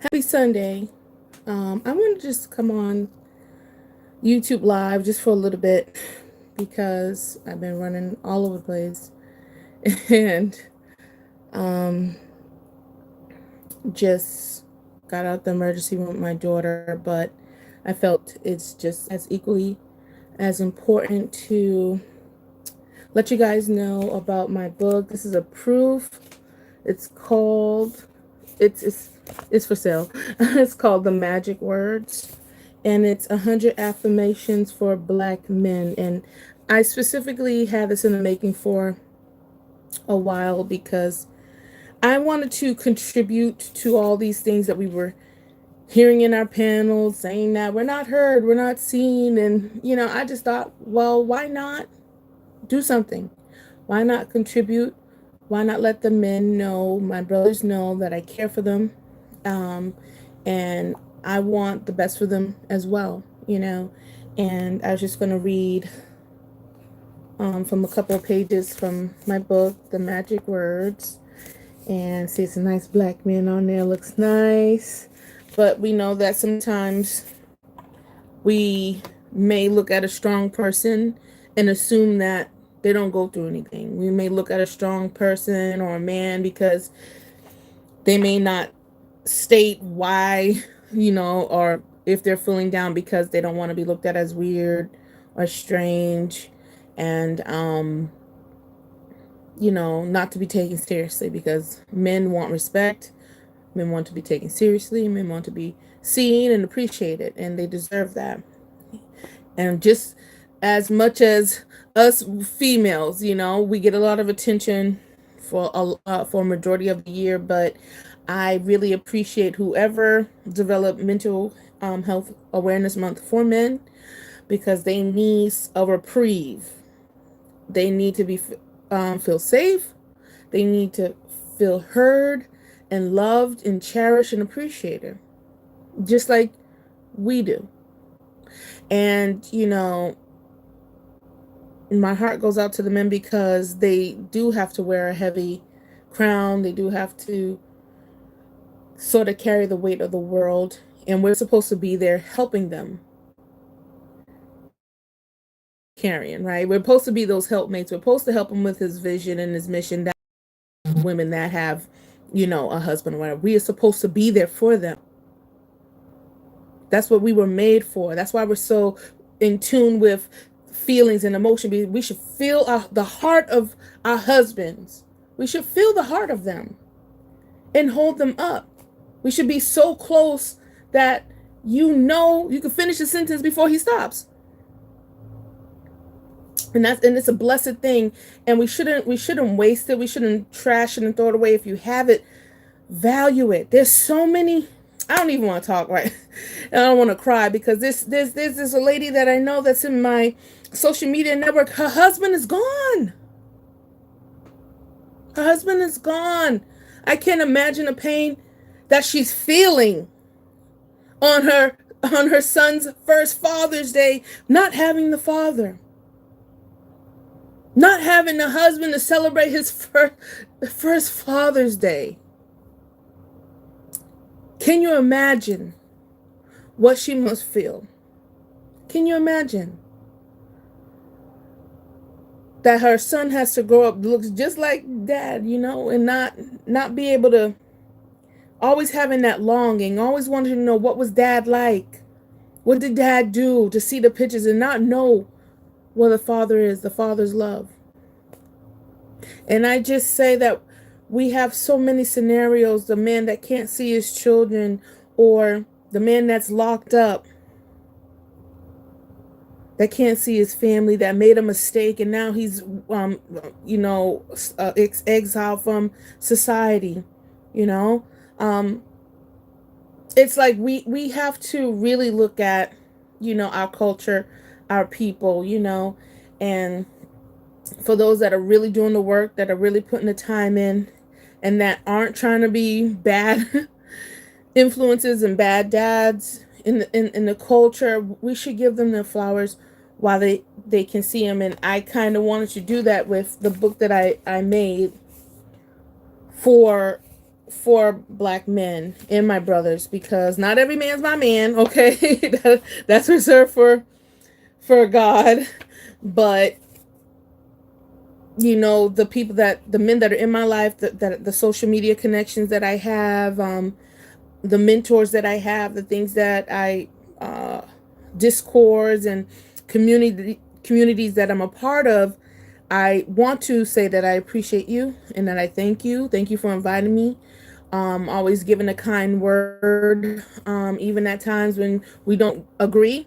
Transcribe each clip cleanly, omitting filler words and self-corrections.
Happy Sunday. I want to just come on YouTube Live just for a little bit because I've been running all over the place and um, just got out the emergency room with my daughter. But I felt it's just as equally as important to let you guys know about my book. This is a proof. It's called, it's, it's, it's for sale. It's called The Magic Words. And it's 100 affirmations for Black men. And I specifically had this in the making for a while because I wanted to contribute to all these things that we were hearing in our panels, saying that we're not heard, we're not seen. And, I just thought, well, why not do something? Why not contribute? Why not let the men know, my brothers know that I care for them? Um, and I want the best for them as well. And I was just going to read from a couple of pages from my book, The Magic Words. And see, it's a nice black man on there. Looks nice. But we know that sometimes we may look at a strong person and assume that they don't go through anything. We may look at a strong person or a man because they may not state why, or if they're feeling down because they don't want to be looked at as weird or strange and, not to be taken seriously because men want respect. Men want to be taken seriously. Men want to be seen and appreciated, and they deserve that. And just as much as us females, we get a lot of attention for a majority of the year, but I really appreciate whoever developed mental health awareness month for men because they need a reprieve. They need to be feel safe. They need to feel heard and loved and cherished and appreciated, just like we do. And my heart goes out to the men because they do have to wear a heavy crown. They do have to sort of carry the weight of the world. And we're supposed to be there helping them carrying, right? We're supposed to be those helpmates. We're supposed to help him with his vision and his mission. That women that have, a husband or whatever, we are supposed to be there for them. That's what we were made for. That's why we're so in tune with feelings and emotion. We should feel the heart of our husbands. We should feel the heart of them and hold them up. We should be so close that you can finish a sentence before he stops. And it's a blessed thing. And we shouldn't waste it. We shouldn't trash it and throw it away. If you have it, value it. There's so many. I don't even want to talk right. And I don't want to cry because there's a lady that I know that's in my social media network. Her husband is gone. Her husband is gone. I can't imagine the pain that she's feeling on her son's first Father's Day, not having the father. Not having the husband to celebrate his first Father's Day. Can you imagine what she must feel? Can you imagine that her son has to grow up looks just like dad, and not be able to, always having that longing, always wanting to know what was dad like? What did dad do? To see the pictures and not know what the father is, the father's love. And I just say that we have so many scenarios, the man that can't see his children, or the man that's locked up, that can't see his family, that made a mistake, and now he's, exiled from society, It's like we have to really look at, our culture, our people, and for those that are really doing the work, that are really putting the time in, and that aren't trying to be bad influences and bad dads in the culture, we should give them their flowers while they can see them. And I kind of wanted to do that with the book that I made for for black men and my brothers, because not every man's my man, okay? That's reserved for God. But you know, the men that are in my life, that the social media connections that I have, the mentors that I have, the things that I discords and communities that I'm a part of, I want to say that I appreciate you and that I thank you. Thank you for inviting me. Always giving a kind word, even at times when we don't agree.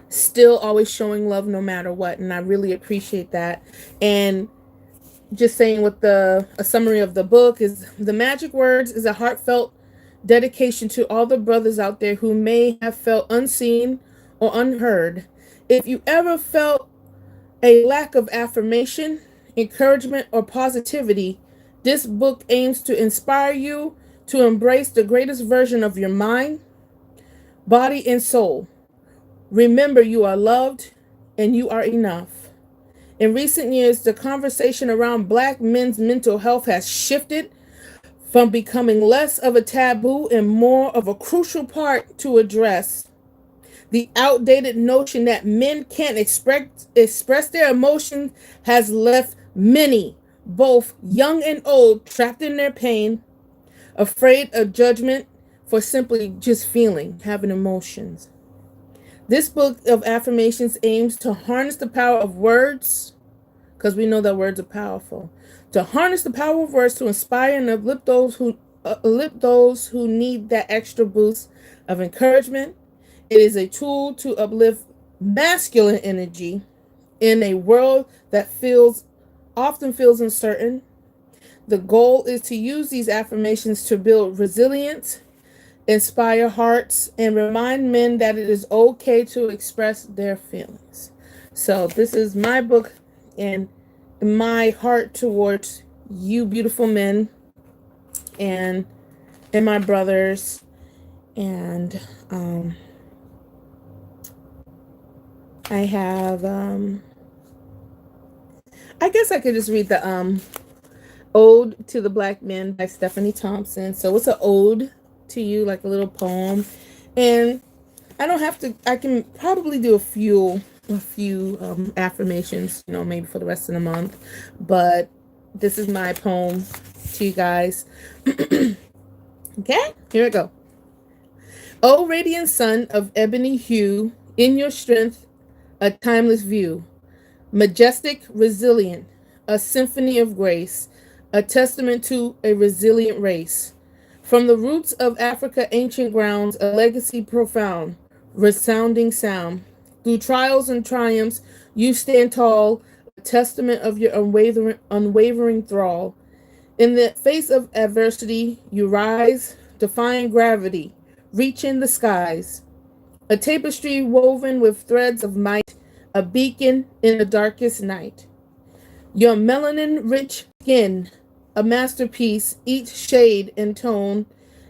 Still always showing love no matter what, and I really appreciate that. And just saying what a summary of the book is: the magic words is a heartfelt dedication to all the brothers out there who may have felt unseen or unheard. If you ever felt a lack of affirmation, encouragement, or positivity, this book aims to inspire you to embrace the greatest version of your mind, body, and soul. Remember, you are loved and you are enough. In recent years, the conversation around black men's mental health has shifted from becoming less of a taboo and more of a crucial part to address. The outdated notion that men can't express their emotions has left many, both young and old, trapped in their pain, afraid of judgment for simply just feeling, having emotions. This book of affirmations aims to harness the power of words, because we know that words are powerful. To harness the power of words to inspire and uplift those who need that extra boost of encouragement. It is a tool to uplift masculine energy in a world that often feels uncertain. The goal is to use these affirmations to build resilience, inspire hearts, and remind men that it is okay to express their feelings. So this is my book and my heart towards you beautiful men and my brothers. And I have I guess I could just read the Ode to the Black Men by Stephanie Thompson. So it's an ode to you, like a little poem. And I don't have to, I can probably do a few affirmations, you know, maybe for the rest of the month. But this is my poem to you guys. Okay, here we go. O radiant sun of ebony hue, in your strength, a timeless view, majestic, resilient, a symphony of grace, a testament to a resilient race. From the roots of Africa, ancient grounds, a legacy profound, resounding sound. Through trials and triumphs, you stand tall, a testament of your unwavering thrall. In the face of adversity, you rise, defying gravity, reaching the skies. A tapestry woven with threads of might, a beacon in the darkest night. Your melanin-rich skin, a masterpiece, each shade and tone,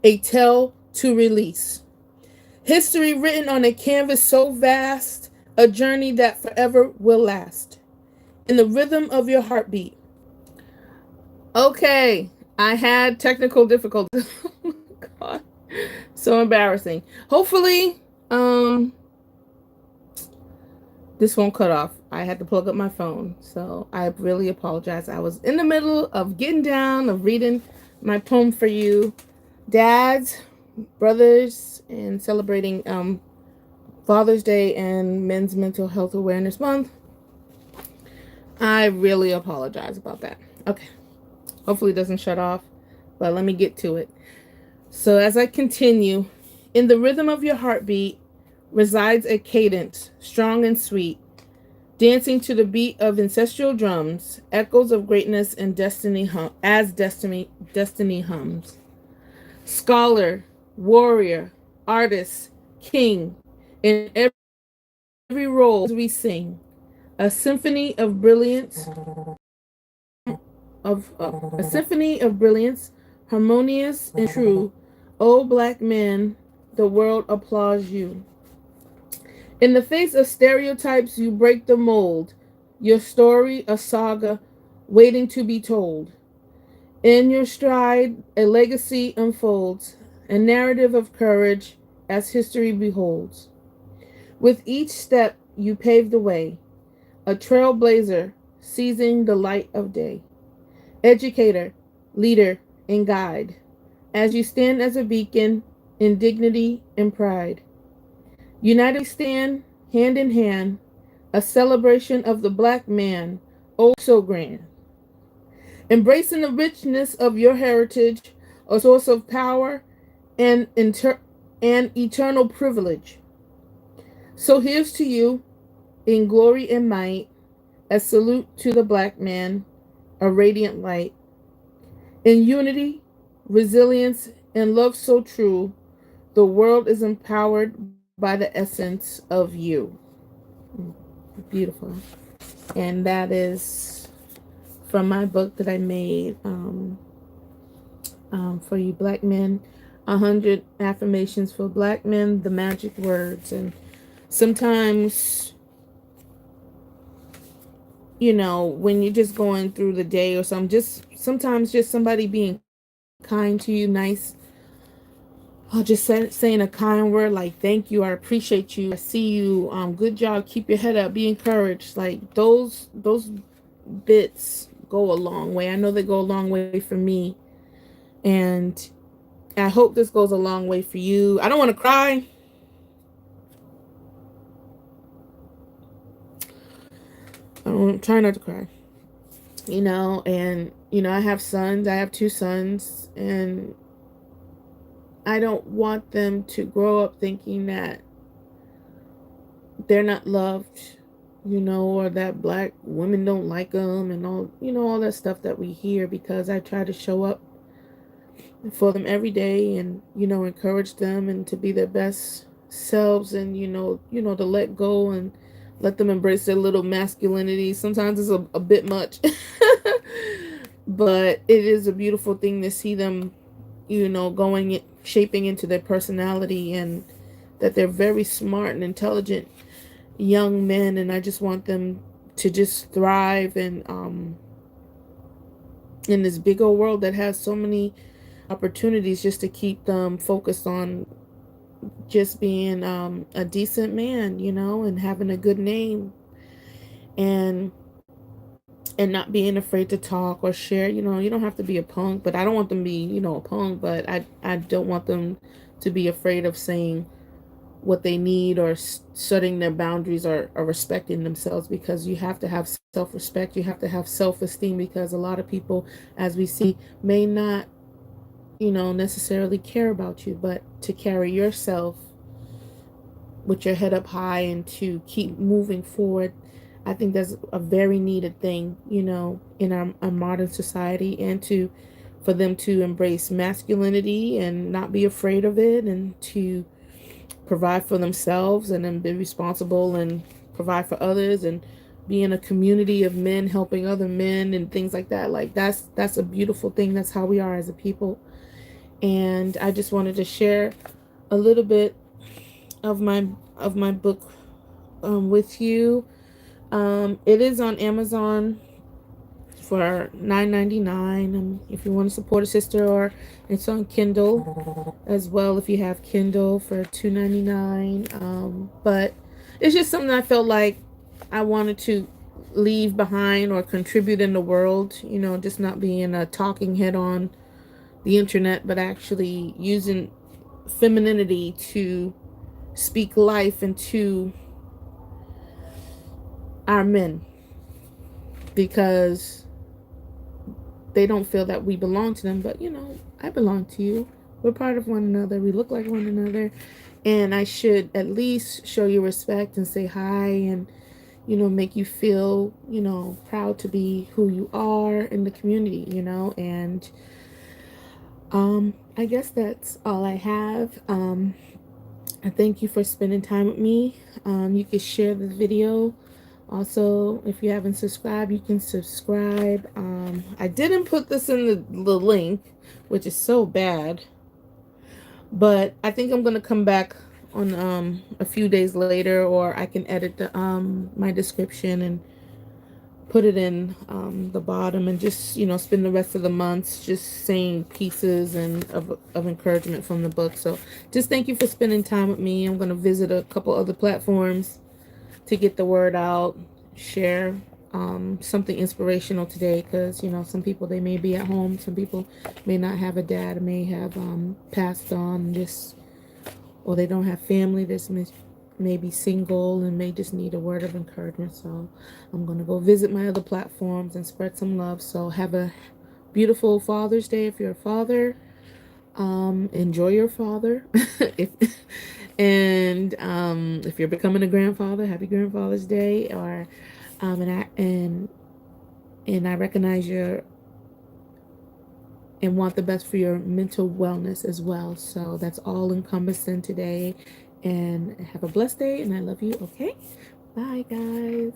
a tale to release. History written on a canvas so vast, a journey that forever will last. In the rhythm of your heartbeat. Okay, I had technical difficulties. Oh my God, so embarrassing. Hopefully, this won't cut off. I had to plug up my phone, so I really apologize. I was in the middle of getting down, of reading my poem for you, dads, brothers, and celebrating Father's Day and Men's Mental Health Awareness Month. I really apologize about that. Okay, hopefully it doesn't shut off, but let me get to it. So as I continue, in the rhythm of your heartbeat resides a cadence, strong and sweet, dancing to the beat of ancestral drums, echoes of greatness and destiny hums. Scholar, warrior, artist, king, in every role we sing, a symphony of brilliance, harmonious and true. O black men, the world applauds you. In the face of stereotypes, you break the mold. Your story, a saga, waiting to be told. In your stride, a legacy unfolds, a narrative of courage as history beholds. With each step, you pave the way, a trailblazer seizing the light of day. Educator, leader, and guide, as you stand as a beacon in dignity and pride. United we stand, hand in hand, a celebration of the black man, oh so grand. Embracing the richness of your heritage, a source of power and eternal privilege. So here's to you, in glory and might, a salute to the black man, a radiant light. In unity, resilience, and love so true, the world is empowered by the essence of you. Beautiful. And that is from my book that I made for you black men, 100 affirmations for black men, the magic words. And sometimes, you know, when you're just going through the day or something, sometimes just somebody being kind to you, nice, or just saying a kind word like thank you, I appreciate you, I see you, good job, keep your head up, be encouraged. Like those bits go a long way. I know they go a long way for me, and I hope this goes a long way for you. I don't want to cry. I'm trying not to cry. You know, and you know, I have sons. I have 2 sons, and I don't want them to grow up thinking that they're not loved, you know, or that black women don't like them and all, you know, all that stuff that we hear, because I try to show up for them every day and, you know, encourage them and to be their best selves, and, to let go and let them embrace their little masculinity. Sometimes it's a bit much, but it is a beautiful thing to see them, shaping into their personality, and that they're very smart and intelligent young men. And I just want them to just thrive and in this big old world that has so many opportunities, just to keep them focused on just being a decent man, and having a good name, and not being afraid to talk or share. You don't have to be a punk, but I don't want them to be, a punk, but I don't want them to be afraid of saying what they need, or setting their boundaries, or respecting themselves, because you have to have self-respect, you have to have self-esteem, because a lot of people, as we see, may not necessarily care about you, but to carry yourself with your head up high and to keep moving forward, I think that's a very needed thing, in our modern society, and for them to embrace masculinity and not be afraid of it, and to provide for themselves, and then be responsible and provide for others, and be in a community of men helping other men and things like that. Like that's a beautiful thing. That's how we are as a people. And I just wanted to share a little bit of my book with you. It is on Amazon for $9.99. If you want to support a sister, or it's on Kindle as well if you have Kindle for $2.99. But it's just something I felt like I wanted to leave behind or contribute in the world. Just not being a talking head on the internet, but actually using femininity to speak life into our men, because they don't feel that we belong to them. But I belong to you. We're part of one another. We look like one another, and I should at least show you respect and say hi, and make you feel proud to be who you are in the community. And I guess that's all I have. I thank you for spending time with me. You can share the video. Also, if you haven't subscribed, you can subscribe. I didn't put this in the link, which is so bad, but I think I'm gonna come back on a few days later, or I can edit the my description and put put it in the bottom and just, spend the rest of the months just saying pieces and of encouragement from the book. So just thank you for spending time with me. I'm going to visit a couple other platforms to get the word out, share something inspirational today, because some people, they may be at home, some people may not have a dad, may have passed on, just, or they don't have family, this may be single and may just need a word of encouragement. So I'm going to go visit my other platforms and spread some love. So have a beautiful Father's Day if you're a father. Enjoy your father. if and if you're becoming a grandfather, happy Grandfather's Day. Or and I recognize your and want the best for your mental wellness as well. So that's all encompassing today. And have a blessed day, and I love you. Okay, bye guys.